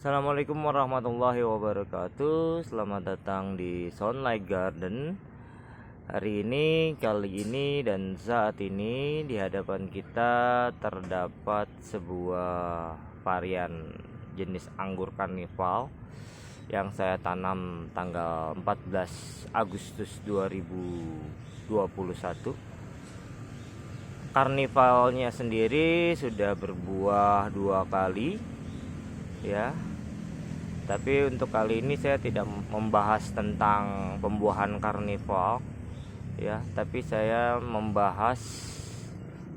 Assalamualaikum warahmatullahi wabarakatuh. Selamat datang di Sunlight Garden. Hari ini, kali ini, dan saat ini di hadapan kita terdapat sebuah varian jenis anggur karnival yang saya tanam tanggal 14 Agustus 2021. Karnivalnya sendiri sudah berbuah 2 kali, ya. Tapi untuk kali ini saya tidak membahas tentang pembuahan karnival, ya, tapi saya membahas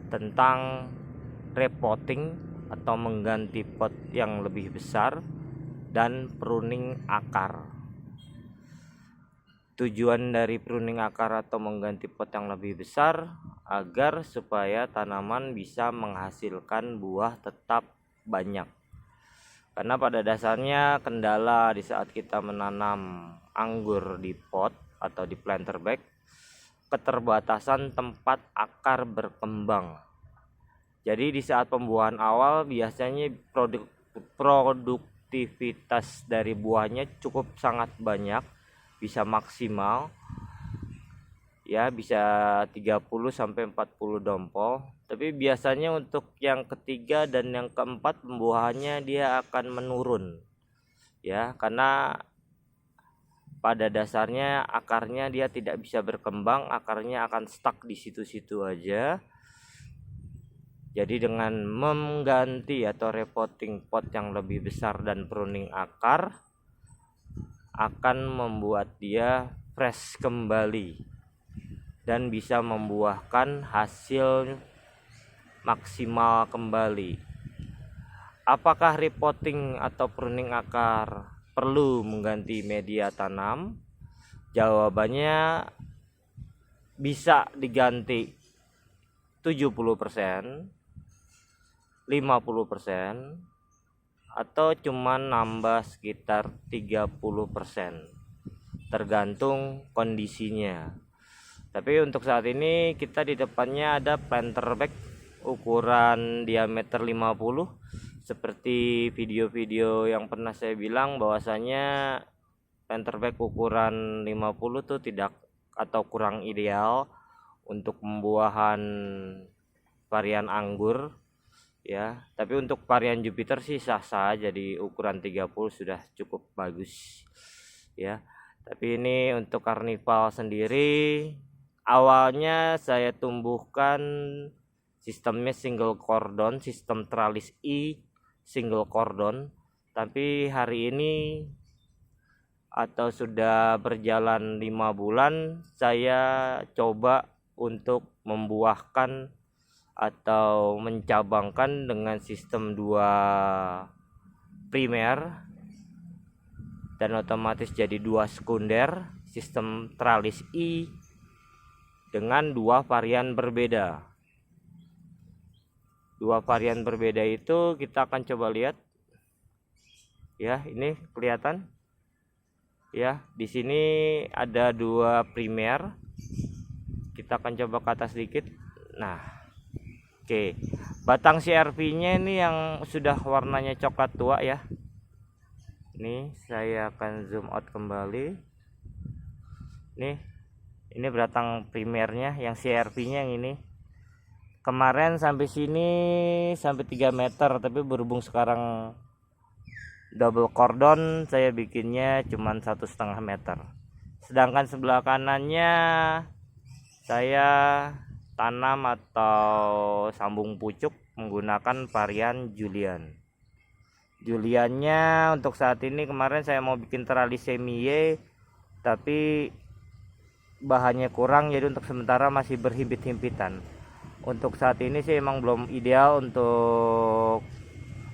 tentang repotting atau mengganti pot yang lebih besar dan pruning akar. Tujuan dari pruning akar atau mengganti pot yang lebih besar agar supaya tanaman bisa menghasilkan buah tetap banyak. Karena pada dasarnya kendala di saat kita menanam anggur di pot atau di planter bag, keterbatasan tempat akar berkembang. Jadi di saat pembuahan awal biasanya produktivitas dari buahnya cukup sangat banyak, bisa maksimal, ya, bisa 30 sampai 40 dompol. Tapi biasanya untuk yang ketiga dan yang keempat pembuahannya dia akan menurun, ya, karena pada dasarnya akarnya dia tidak bisa berkembang, akarnya akan stuck di situ-situ aja. Jadi dengan mengganti atau repotting pot yang lebih besar dan pruning akar akan membuat dia fresh kembali dan bisa membuahkan hasil maksimal kembali. Apakah repotting atau pruning akar perlu mengganti media tanam? Jawabannya bisa diganti 70%, 50%, atau cuman nambah sekitar 30%, tergantung kondisinya. Tapi untuk saat ini kita di depannya ada planter bag ukuran diameter 50. Seperti video-video yang pernah saya bilang bahwasanya planter bag ukuran 50 tuh tidak atau kurang ideal untuk pembuahan varian anggur, ya. Tapi untuk varian Jupiter sih sah-sah, jadi ukuran 30 sudah cukup bagus, ya. Tapi ini untuk karnival sendiri awalnya saya tumbuhkan sistemnya single cordon, sistem tralis single cordon. Tapi hari ini atau sudah berjalan 5 bulan saya coba untuk membuahkan atau mencabangkan dengan sistem 2 primer dan otomatis jadi 2 sekunder, sistem tralis dengan 2 varian berbeda. 2 varian berbeda itu kita akan coba lihat, ya. Ini kelihatan, ya. Di sini ada 2 primer. Kita akan coba ke atas sedikit. Nah, oke. Batang CRV-nya ini yang sudah warnanya coklat tua, ya. Ini saya akan zoom out kembali. Ini batang primernya yang CRV-nya yang ini. Kemarin sampai sini sampai 3 meter, tapi berhubung sekarang double cordon saya bikinnya cuman 1,5 meter. Sedangkan sebelah kanannya saya tanam atau sambung pucuk menggunakan varian Julian. Juliannya untuk saat ini kemarin saya mau bikin teralis semi-Y, tapi bahannya kurang, jadi untuk sementara masih berhimpit-himpitan. Untuk saat ini sih emang belum ideal untuk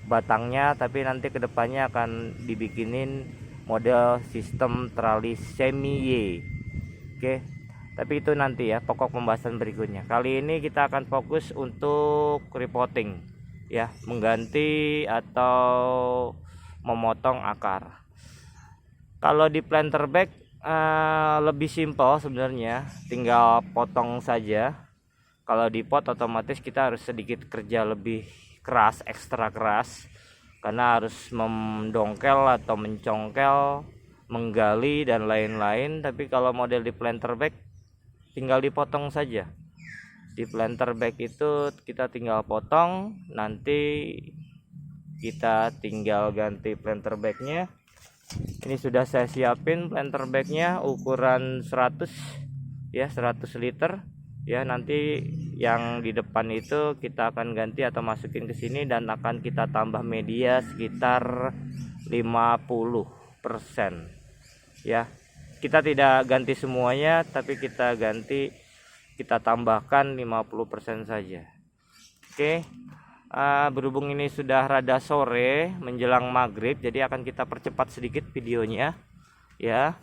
batangnya, tapi nanti kedepannya akan dibikinin model sistem trali semi Y. Oke, tapi itu nanti ya pokok pembahasan berikutnya. Kali ini kita akan fokus untuk repotting ya, mengganti atau memotong akar. Kalau di planter bag lebih simpel sebenarnya, tinggal potong saja. Kalau di pot otomatis kita harus sedikit kerja lebih keras, ekstra keras, karena harus mendongkel atau mencongkel, menggali dan lain-lain. Tapi kalau model di planter bag tinggal dipotong saja. Di planter bag itu kita tinggal potong, nanti kita tinggal ganti planter bagnya. Ini sudah saya siapin planter bagnya ukuran 100 ya, 100 liter ya. Nanti yang di depan itu kita akan ganti atau masukin ke sini, dan akan kita tambah media sekitar 50% ya. Kita tidak ganti semuanya, tapi kita tambahkan 50% saja. Oke. Berhubung ini sudah rada sore menjelang maghrib, jadi akan kita percepat sedikit videonya ya.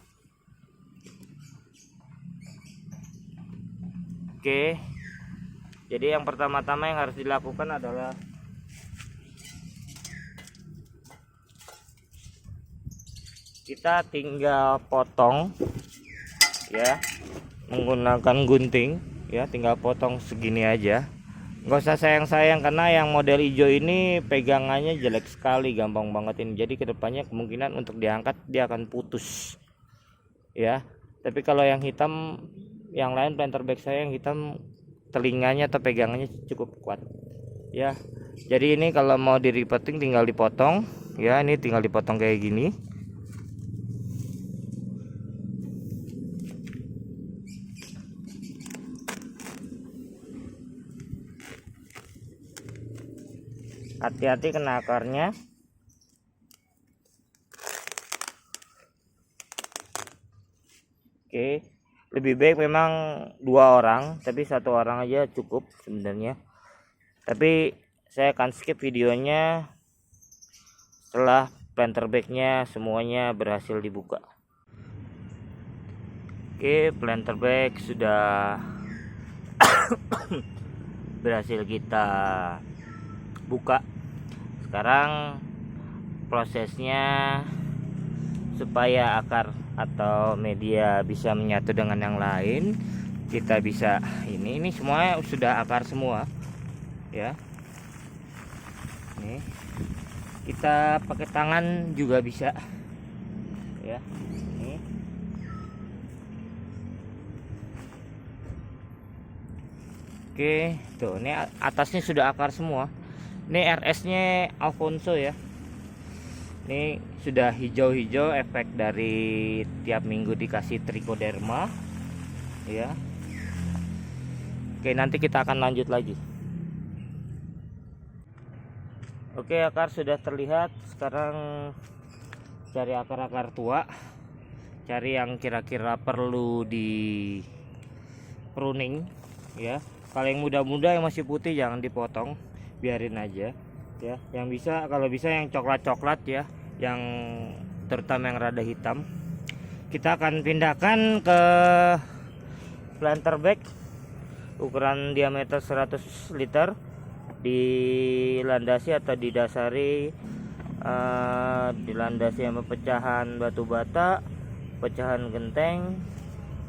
Oke, jadi yang pertama-tama yang harus dilakukan adalah kita tinggal potong ya, menggunakan gunting ya. Tinggal potong segini aja, nggak usah sayang-sayang, karena yang model hijau ini pegangannya jelek sekali, gampang banget ini. Jadi kedepannya kemungkinan untuk diangkat dia akan putus ya. Tapi kalau yang hitam, yang lain planter bag saya yang hitam, telinganya atau pegangannya cukup kuat ya. Jadi ini kalau mau di repotting tinggal dipotong ya. Ini tinggal dipotong kayak gini. Hati-hati kena akarnya. Oke, lebih baik memang 2 orang, tapi 1 orang aja cukup sebenarnya. Tapi saya akan skip videonya setelah planter bagnya semuanya berhasil dibuka. Oke, planter bag sudah berhasil kita buka. Sekarang prosesnya supaya akar atau media bisa menyatu dengan yang lain, kita bisa ini semuanya sudah akar semua ya. Nih, kita pakai tangan juga bisa ya. Nih. Oke, tuh ini atasnya sudah akar semua. Ini RS-nya Alfonso ya. Ini sudah hijau-hijau, efek dari tiap minggu dikasih trichoderma ya. Oke, nanti kita akan lanjut lagi. Oke, akar sudah terlihat. Sekarang cari akar-akar tua, cari yang kira-kira perlu di pruning ya. Kalau yang muda-muda yang masih putih jangan dipotong, biarin aja ya. Yang bisa, kalau bisa yang coklat-coklat ya, yang terutama yang rada hitam. Kita akan pindahkan ke planter bag ukuran diameter 100 liter, dilandasi atau dilandasi sama pecahan batu bata, pecahan genteng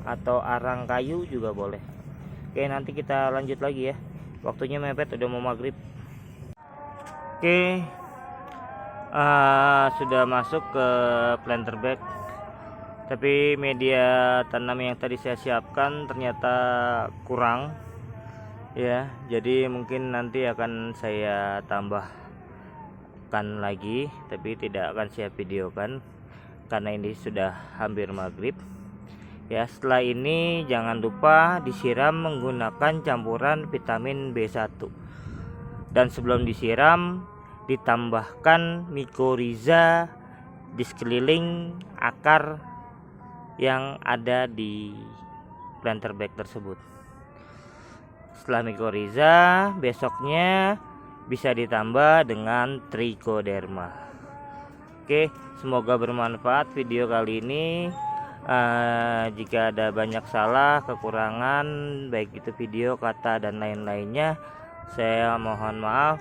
atau arang kayu juga boleh. Oke, nanti kita lanjut lagi ya. Waktunya mepet, udah mau maghrib. Oke, sudah masuk ke planter bag, tapi media tanam yang tadi saya siapkan ternyata kurang ya. Jadi mungkin nanti akan saya tambahkan lagi, tapi tidak akan saya videokan karena ini sudah hampir maghrib ya. Setelah ini jangan lupa disiram menggunakan campuran vitamin B1, dan sebelum disiram ditambahkan mikoriza di sekeliling akar yang ada di planter bag tersebut. Setelah mikoriza, besoknya bisa ditambah dengan trichoderma. Oke, semoga bermanfaat video kali ini. Jika ada banyak salah, kekurangan, baik itu video, kata, dan lain-lainnya, saya mohon maaf.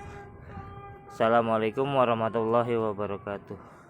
Assalamualaikum warahmatullahi wabarakatuh.